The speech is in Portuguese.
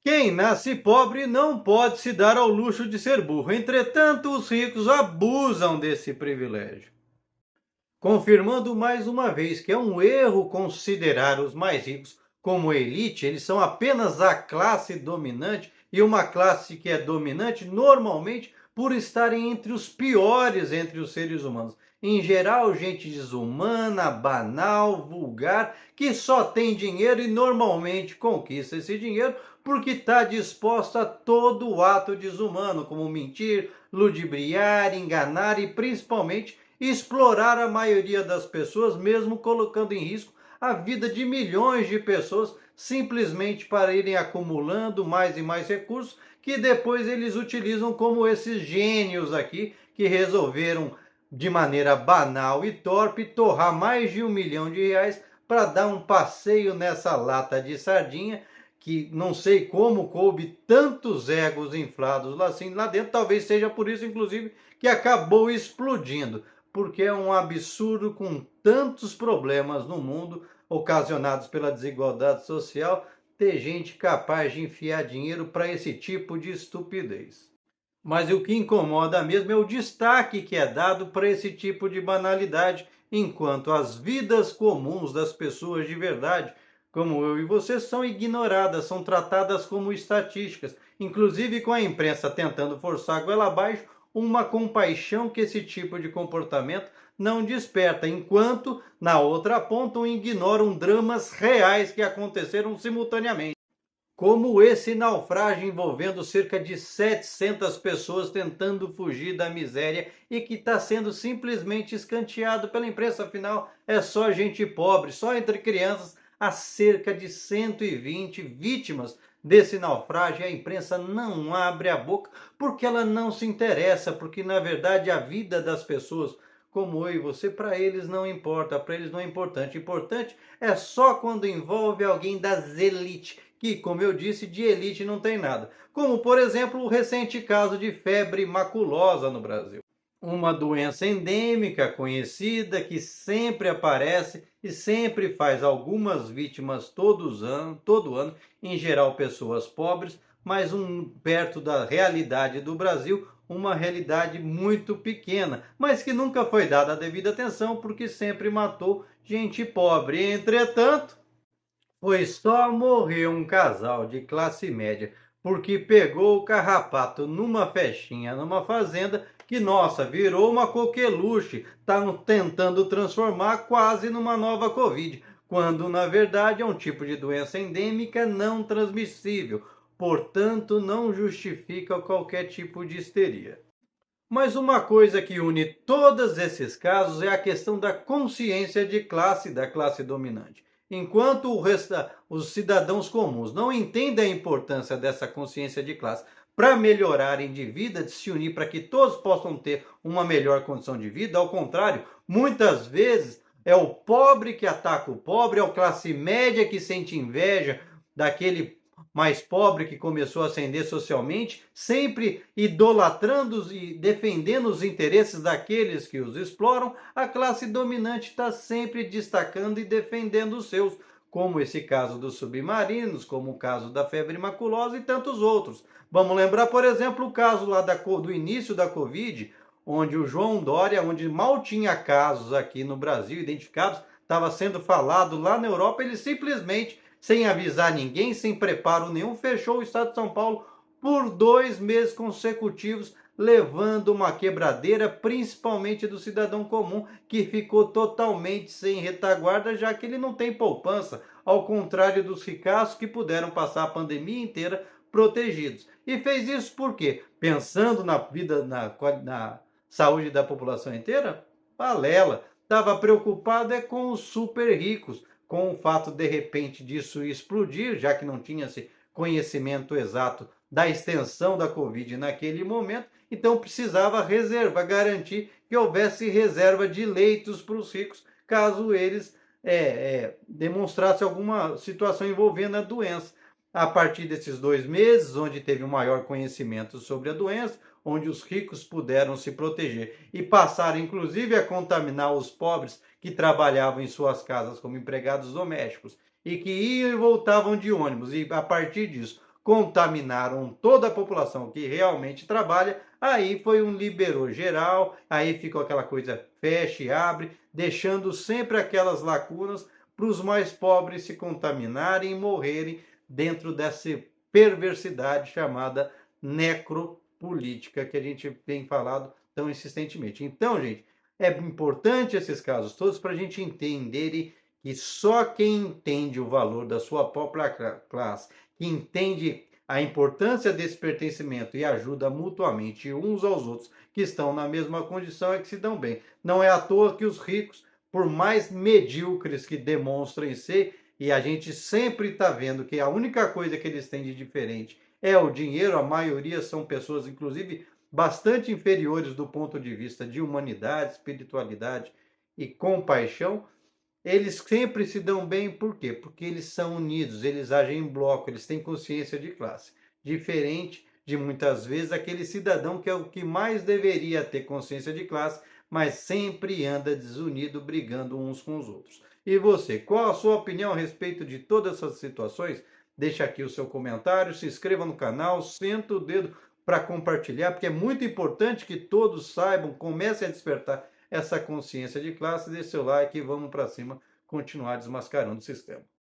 Quem nasce pobre não pode se dar ao luxo de ser burro. Entretanto, os ricos abusam desse privilégio, confirmando mais uma vez que é um erro considerar os mais ricos como elite. Eles são apenas a classe dominante, e uma classe que é dominante normalmente por estarem entre os piores entre os seres humanos. Em geral, gente desumana, banal, vulgar, que só tem dinheiro e normalmente conquista esse dinheiro porque está disposta a todo o ato desumano, como mentir, ludibriar, enganar e principalmente explorar a maioria das pessoas, mesmo colocando em risco a vida de milhões de pessoas, simplesmente para irem acumulando mais e mais recursos que depois eles utilizam, como esses gênios aqui que resolveram de maneira banal e torpe torrar mais de R$ 1 milhão para dar um passeio nessa lata de sardinha, que não sei como coube tantos egos inflados lá assim lá dentro. Talvez seja por isso, inclusive, que acabou explodindo, porque é um absurdo, com tantos problemas no mundo ocasionados pela desigualdade social, ter gente capaz de enfiar dinheiro para esse tipo de estupidez. Mas o que incomoda mesmo é o destaque que é dado para esse tipo de banalidade, enquanto as vidas comuns das pessoas de verdade, como eu e você, são ignoradas, são tratadas como estatísticas, inclusive com a imprensa tentando forçar a goela abaixo uma compaixão que esse tipo de comportamento não desperta, enquanto na outra ponta ignoram dramas reais que aconteceram simultaneamente, como esse naufrágio envolvendo cerca de 700 pessoas tentando fugir da miséria e que está sendo simplesmente escanteado pela imprensa. Afinal, é só gente pobre, só entre crianças. Há cerca de 120 vítimas desse naufrágio, e a imprensa não abre a boca porque ela não se interessa, porque na verdade a vida das pessoas como eu e você, para eles não importa, para eles não é importante. Importante é só quando envolve alguém das elites, que, como eu disse, de elite não tem nada. Como, por exemplo, o recente caso de febre maculosa no Brasil. Uma doença endêmica conhecida que sempre aparece e sempre faz algumas vítimas todo ano, em geral pessoas pobres, mas perto da realidade do Brasil, uma realidade muito pequena, mas que nunca foi dada a devida atenção porque sempre matou gente pobre. Entretanto, foi só morrer um casal de classe média porque pegou o carrapato numa festinha, numa fazenda, que, nossa, virou uma coqueluche. Estão tentando transformar quase numa nova Covid, quando na verdade é um tipo de doença endêmica não transmissível, portanto não justifica qualquer tipo de histeria. Mas uma coisa que une todos esses casos é a questão da consciência de classe da classe dominante. Enquanto os cidadãos comuns não entendem a importância dessa consciência de classe para melhorarem de vida, de se unir para que todos possam ter uma melhor condição de vida, ao contrário, muitas vezes é o pobre que ataca o pobre, é a classe média que sente inveja daquele mais pobre que começou a ascender socialmente, sempre idolatrando e defendendo os interesses daqueles que os exploram. A classe dominante está sempre destacando e defendendo os seus, como esse caso dos submarinos, como o caso da febre maculosa e tantos outros. Vamos lembrar, por exemplo, o caso lá do início da Covid, onde o João Dória, onde mal tinha casos aqui no Brasil identificados, estava sendo falado lá na Europa, ele simplesmente, sem avisar ninguém, sem preparo nenhum, fechou o estado de São Paulo por 2 meses consecutivos, levando uma quebradeira, principalmente do cidadão comum, que ficou totalmente sem retaguarda, já que ele não tem poupança, ao contrário dos ricaços que puderam passar a pandemia inteira protegidos. E fez isso por quê? Pensando na vida, na saúde da população inteira? Balela. Estava preocupado com os super ricos, com o fato de repente disso explodir, já que não tinha-se conhecimento exato da extensão da Covid naquele momento, então precisava garantir que houvesse reserva de leitos para os ricos, caso eles demonstrassem alguma situação envolvendo a doença. A partir desses 2 meses, onde teve um maior conhecimento sobre a doença, onde os ricos puderam se proteger e passaram inclusive a contaminar os pobres que trabalhavam em suas casas como empregados domésticos e que iam e voltavam de ônibus, e a partir disso contaminaram toda a população que realmente trabalha, aí foi um liberou geral, aí ficou aquela coisa fecha e abre, deixando sempre aquelas lacunas para os mais pobres se contaminarem e morrerem dentro dessa perversidade chamada necropolítica que a gente tem falado tão insistentemente. Então, gente, é importante esses casos todos para a gente entender que só quem entende o valor da sua própria classe, que entende a importância desse pertencimento e ajuda mutuamente uns aos outros que estão na mesma condição é que se dão bem. Não é à toa que os ricos, por mais medíocres que demonstrem ser, e a gente sempre está vendo que a única coisa que eles têm de diferente é o dinheiro, a maioria são pessoas, inclusive, bastante inferiores do ponto de vista de humanidade, espiritualidade e compaixão, eles sempre se dão bem, por quê? Porque eles são unidos, eles agem em bloco, eles têm consciência de classe. Diferente de muitas vezes aquele cidadão que é o que mais deveria ter consciência de classe, mas sempre anda desunido, brigando uns com os outros. E você, qual a sua opinião a respeito de todas essas situações? Deixa aqui o seu comentário, se inscreva no canal, senta o dedo para compartilhar, porque é muito importante que todos saibam, comecem a despertar essa consciência de classe, deixe seu like e vamos para cima continuar desmascarando o sistema.